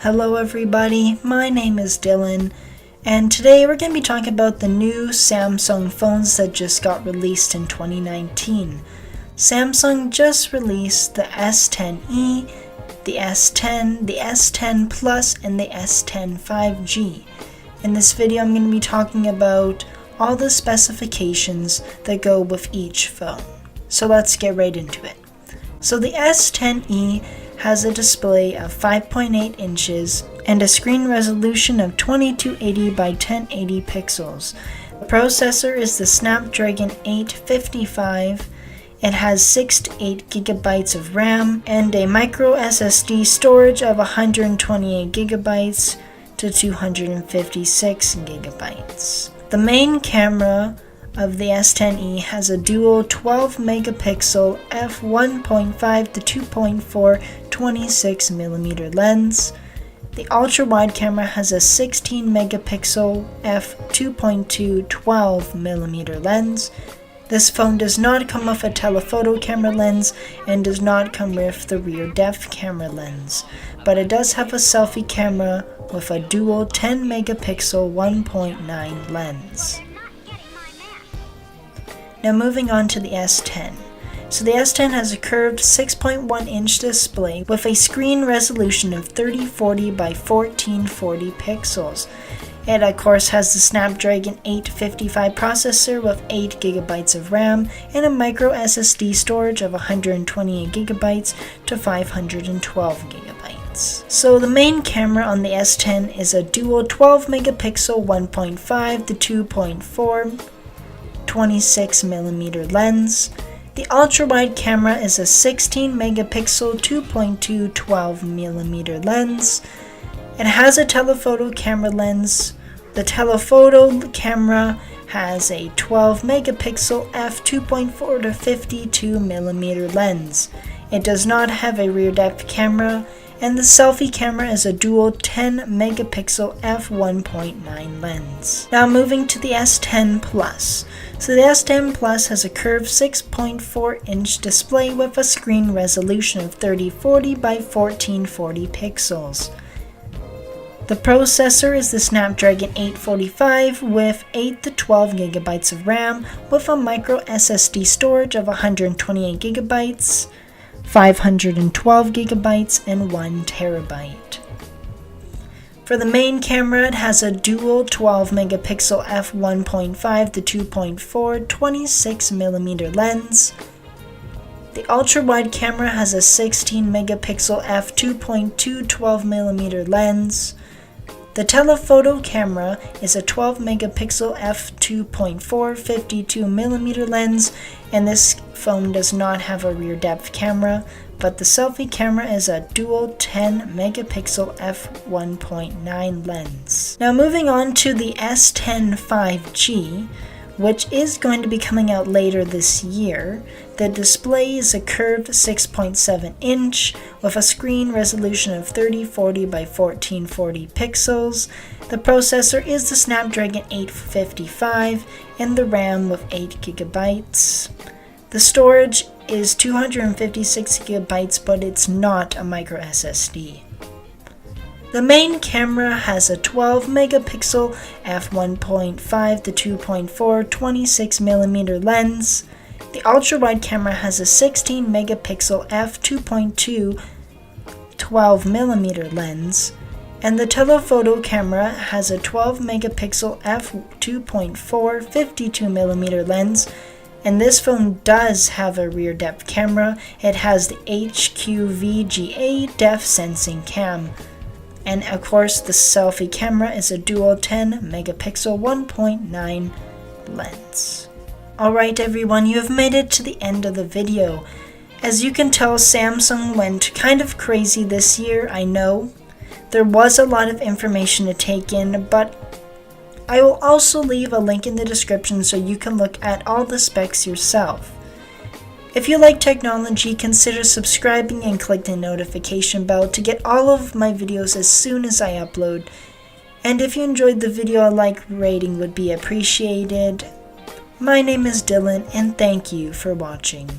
Hello everybody, my name is Dylan, and today we're going to be talking about the new Samsung phones that just got released in 2019. Samsung just released the S10e, the S10, the S10 Plus, and the S10 5G. In this video I'm going to be talking about all the specifications that go with each phone. So let's get right into it. So the S10e has a display of 5.8 inches and a screen resolution of 2280 by 1080 pixels. The processor is the Snapdragon 855. It has 6 to 8 gigabytes of RAM and a micro SSD storage of 128 gigabytes to 256 gigabytes. The main camera of the S10e has a dual 12 megapixel f1.5 to 2.4 26mm lens. The ultra-wide camera has a 16 megapixel f2.2 12mm lens. This phone does not come with a telephoto camera lens and does not come with the rear depth camera lens, but it does have a selfie camera with a dual 10 megapixel 1.9 lens. Now moving on to the S10. So the S10 has a curved 6.1 inch display with a screen resolution of 3040 by 1440 pixels. It of course has the Snapdragon 855 processor with 8 gigabytes of RAM and a micro SSD storage of 128 gigabytes to 512 gigabytes. So the main camera on the S10 is a dual 12 megapixel 1.5 to 2.4 26mm lens. The ultra-wide camera is a 16 megapixel 2.2 12mm lens. It has a telephoto camera lens. The telephoto camera has a 12 megapixel f2.4 to 52mm lens. It does not have a rear depth camera, and the selfie camera is a dual 10 megapixel f1.9 lens. Now moving to the S10 Plus. So the S10 Plus has a curved 6.4 inch display with a screen resolution of 3040 by 1440 pixels. The processor is the Snapdragon 845 with 8 to 12 gigabytes of RAM with a micro SSD storage of 128 gigabytes, 512 gigabytes, and 1 terabyte. For the main camera, it has a dual 12 megapixel f1.5 to 2.4 26mm lens. The ultra-wide camera has a 16 megapixel f2.2 12mm lens. The telephoto camera is a 12 megapixel f2.4 52mm lens, and this phone does not have a rear depth camera, but the selfie camera is a dual 10 megapixel f1.9 lens. Now moving on to the S10 5G, which is going to be coming out later this year. The display is a curved 6.7 inch with a screen resolution of 3040 by 1440 pixels. The processor is the Snapdragon 855 and the RAM with 8 gigabytes. The storage is 256 gigabytes, but it's not a micro SSD. The main camera has a 12 megapixel f1.5 to 2.4 26mm lens. The ultra-wide camera has a 16 megapixel f2.2 12mm lens, and the telephoto camera has a 12 megapixel f2.4 52mm lens. And this phone does have a rear depth camera. It has the HQVGA depth sensing cam. And of course the selfie camera is a dual 10 megapixel 1.9 lens. Alright everyone, you have made it to the end of the video. As you can tell, Samsung went kind of crazy this year, I know. There was a lot of information to take in, but I will also leave a link in the description so you can look at all the specs yourself. If you like technology, consider subscribing and click the notification bell to get all of my videos as soon as I upload. And if you enjoyed the video, a like rating would be appreciated. My name is Dylan, and thank you for watching.